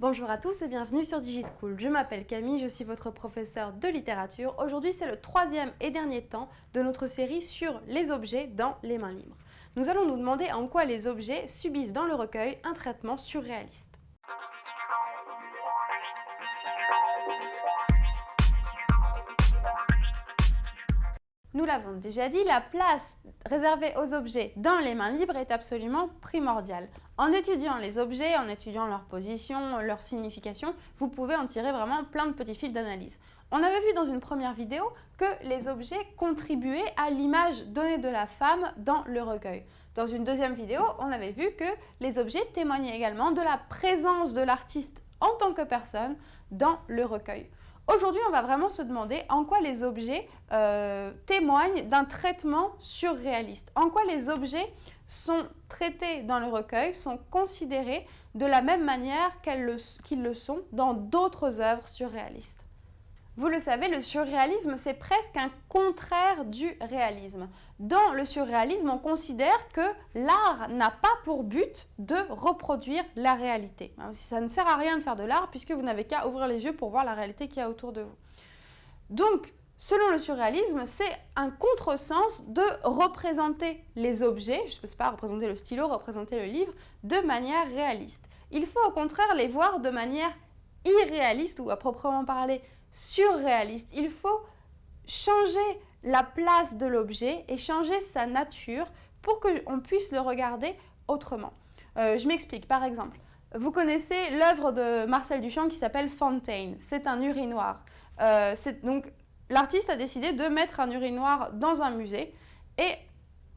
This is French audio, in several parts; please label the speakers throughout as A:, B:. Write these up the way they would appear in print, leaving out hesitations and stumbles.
A: Bonjour à tous et bienvenue sur DigiSchool. Je m'appelle Camille, je suis votre professeure de littérature. Aujourd'hui, c'est le troisième et dernier temps de notre série sur les objets dans les mains libres. Nous allons nous demander en quoi les objets subissent dans le recueil un traitement surréaliste. Nous l'avons déjà dit, la place réservée aux objets dans les mains libres est absolument primordiale. En étudiant les objets, en étudiant leur position, leur signification, vous pouvez en tirer vraiment plein de petits fils d'analyse. On avait vu dans une première vidéo que les objets contribuaient à l'image donnée de la femme dans le recueil. Dans une deuxième vidéo, on avait vu que les objets témoignaient également de la présence de l'artiste en tant que personne dans le recueil. Aujourd'hui, on va vraiment se demander en quoi les objets témoignent d'un traitement surréaliste. En quoi les objets sont traités dans le recueil, sont considérés de la même manière qu'ils le sont dans d'autres œuvres surréalistes. Vous le savez, le surréalisme, c'est presque un contraire du réalisme. Dans le surréalisme, on considère que l'art n'a pas pour but de reproduire la réalité. Ça ne sert à rien de faire de l'art puisque vous n'avez qu'à ouvrir les yeux pour voir la réalité qu'il y a autour de vous. Donc, selon le surréalisme, c'est un contresens de représenter les objets, je ne sais pas, représenter le stylo, représenter le livre, de manière réaliste. Il faut au contraire les voir de manière irréaliste ou à proprement parler surréaliste. Il faut changer la place de l'objet et changer sa nature pour qu'on puisse le regarder autrement. Je m'explique, par exemple, vous connaissez l'œuvre de Marcel Duchamp qui s'appelle Fontaine, c'est un urinoir. Donc l'artiste a décidé de mettre un urinoir dans un musée et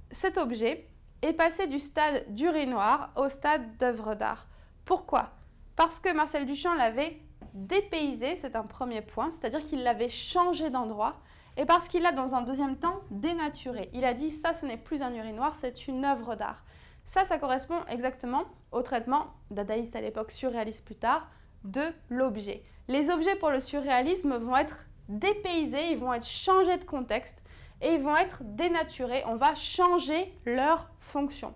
A: cet objet est passé du stade d'urinoir au stade d'œuvre d'art. Pourquoi? Parce que Marcel Duchamp l'avait dépaysé, c'est un premier point, c'est-à-dire qu'il l'avait changé d'endroit et parce qu'il l'a dans un deuxième temps dénaturé. Il a dit ça ce n'est plus un urinoir, c'est une œuvre d'art. Ça correspond exactement au traitement dadaïste à l'époque, surréaliste plus tard, de l'objet. Les objets pour le surréalisme vont être dépaysés, ils vont être changés de contexte et ils vont être dénaturés. On va changer leur fonction.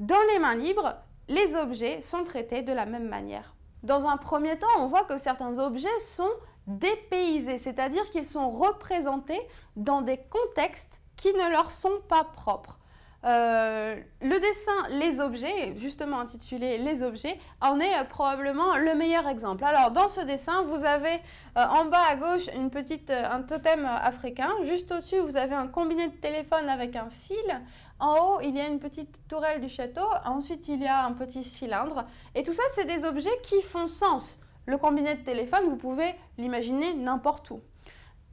A: Dans les mains libres, les objets sont traités de la même manière. Dans un premier temps, on voit que certains objets sont dépaysés, c'est-à-dire qu'ils sont représentés dans des contextes qui ne leur sont pas propres. Le dessin Les objets, justement intitulé Les objets, en est probablement le meilleur exemple. Alors dans ce dessin, vous avez en bas à gauche un totem africain. Juste au-dessus, vous avez un combiné de téléphone avec un fil. En haut, il y a une petite tourelle du château. Ensuite, il y a un petit cylindre. Et tout ça, c'est des objets qui font sens. Le combiné de téléphone, vous pouvez l'imaginer n'importe où.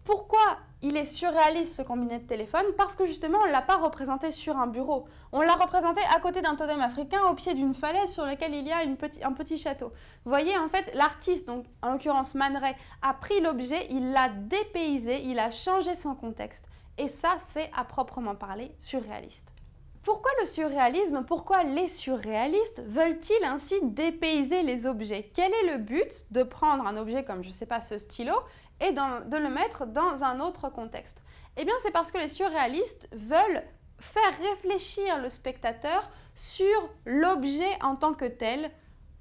A: Pourquoi il est surréaliste ce combiné de téléphone? Parce que justement, on ne l'a pas représenté sur un bureau. On l'a représenté à côté d'un totem africain au pied d'une falaise sur lequel il y a un petit château. Vous voyez, en fait, l'artiste, donc en l'occurrence Man Ray, a pris l'objet, il l'a dépaysé, il a changé son contexte. Et ça, c'est à proprement parler surréaliste. Pourquoi le surréalisme? Pourquoi les surréalistes veulent-ils ainsi dépayser les objets? Quel est le but de prendre un objet comme, je ne sais pas, ce stylo et de le mettre dans un autre contexte? Eh bien, c'est parce que les surréalistes veulent faire réfléchir le spectateur sur l'objet en tant que tel,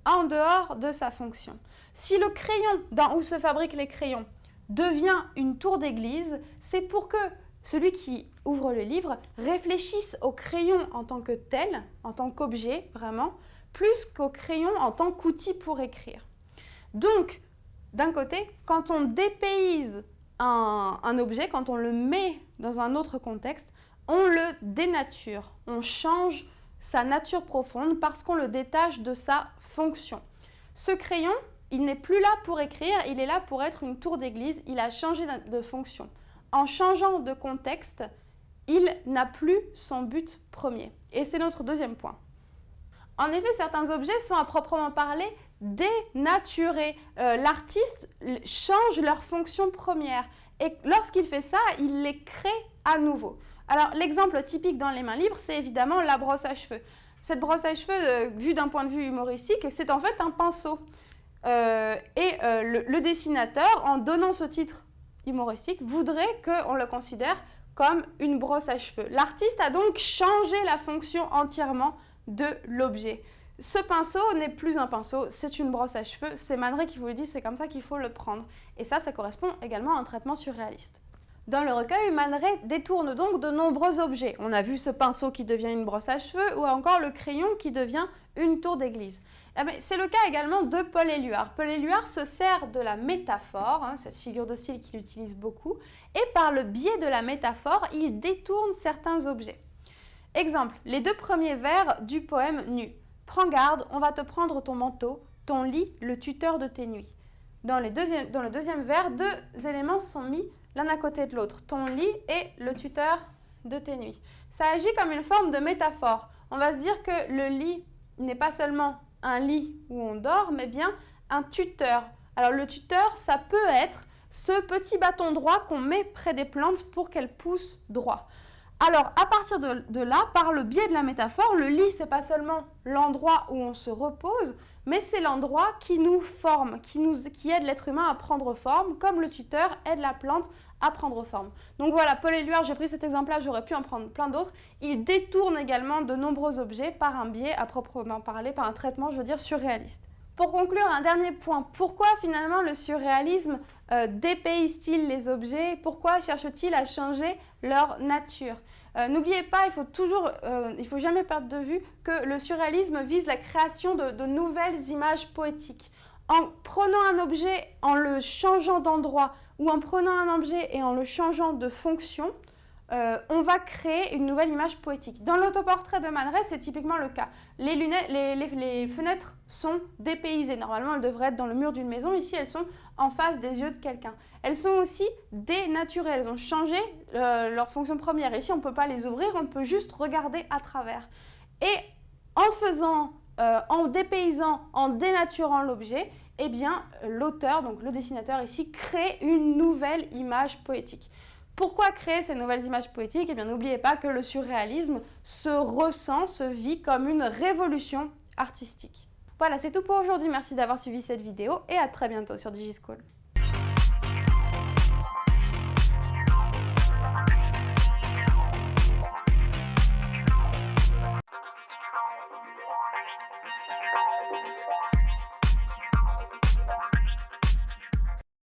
A: en dehors de sa fonction. Si le crayon où se fabriquent les crayons devient une tour d'église, c'est pour que celui qui ouvre le livre réfléchisse au crayon en tant que tel, en tant qu'objet vraiment, plus qu'au crayon en tant qu'outil pour écrire. Donc, d'un côté, quand on dépayse un objet, quand on le met dans un autre contexte, on le dénature, on change sa nature profonde parce qu'on le détache de sa fonction. Ce crayon, il n'est plus là pour écrire, il est là pour être une tour d'église, il a changé de fonction. En changeant de contexte, il n'a plus son but premier. Et c'est notre deuxième point. En effet, certains objets sont à proprement parler dénaturés. L'artiste change leur fonction première. Et lorsqu'il fait ça, il les crée à nouveau. Alors, l'exemple typique dans les mains libres, c'est évidemment la brosse à cheveux. Cette brosse à cheveux, vue d'un point de vue humoristique, c'est en fait un pinceau. Le dessinateur, en donnant ce titre humoristique, voudrait qu'on le considère comme une brosse à cheveux. L'artiste a donc changé la fonction entièrement de l'objet. Ce pinceau n'est plus un pinceau, c'est une brosse à cheveux. C'est Man Ray qui vous le dit, c'est comme ça qu'il faut le prendre. Et ça correspond également à un traitement surréaliste. Dans le recueil, Man Ray détourne donc de nombreux objets. On a vu ce pinceau qui devient une brosse à cheveux ou encore le crayon qui devient une tour d'église. C'est le cas également de Paul Éluard. Paul Éluard se sert de la métaphore, cette figure de style qu'il utilise beaucoup, et par le biais de la métaphore, il détourne certains objets. Exemple, les 2 premiers vers du poème Nu. Prends garde, on va te prendre ton manteau, ton lit, le tuteur de tes nuits. Dans le deuxième vers, 2 éléments sont mis l'un à côté de l'autre, ton lit et le tuteur de tes nuits. Ça agit comme une forme de métaphore. On va se dire que le lit n'est pas seulement un lit où on dort, mais bien un tuteur. Alors le tuteur, ça peut être ce petit bâton droit qu'on met près des plantes pour qu'elles poussent droit. Alors, à partir de là, par le biais de la métaphore, le lit, c'est pas seulement l'endroit où on se repose, mais c'est l'endroit qui nous forme, qui aide l'être humain à prendre forme, comme le tuteur aide la plante à prendre forme. Donc voilà, Paul Éluard, j'ai pris cet exemple-là, j'aurais pu en prendre plein d'autres. Il détourne également de nombreux objets par un biais, à proprement parler, par un traitement, je veux dire, surréaliste. Pour conclure, un dernier point. Pourquoi finalement le surréalisme dépayse-t-il les objets? Pourquoi cherche-t-il à changer leur nature? N'oubliez pas, il faut jamais perdre de vue que le surréalisme vise la création de nouvelles images poétiques. En prenant un objet, en le changeant d'endroit ou en prenant un objet et en le changeant de fonction, on va créer une nouvelle image poétique. Dans l'autoportrait de Man Ray, c'est typiquement le cas. Les fenêtres sont dépaysées. Normalement, elles devraient être dans le mur d'une maison. Ici, elles sont en face des yeux de quelqu'un. Elles sont aussi dénaturées. Elles ont changé leur fonction première. Ici, on ne peut pas les ouvrir, on peut juste regarder à travers. Et en dépaysant, en dénaturant l'objet, eh bien, l'auteur, donc le dessinateur ici, crée une nouvelle image poétique. Pourquoi créer ces nouvelles images poétiques? Eh bien, n'oubliez pas que le surréalisme se ressent, se vit comme une révolution artistique. Voilà, c'est tout pour aujourd'hui. Merci d'avoir suivi cette vidéo et à très bientôt sur DigiSchool.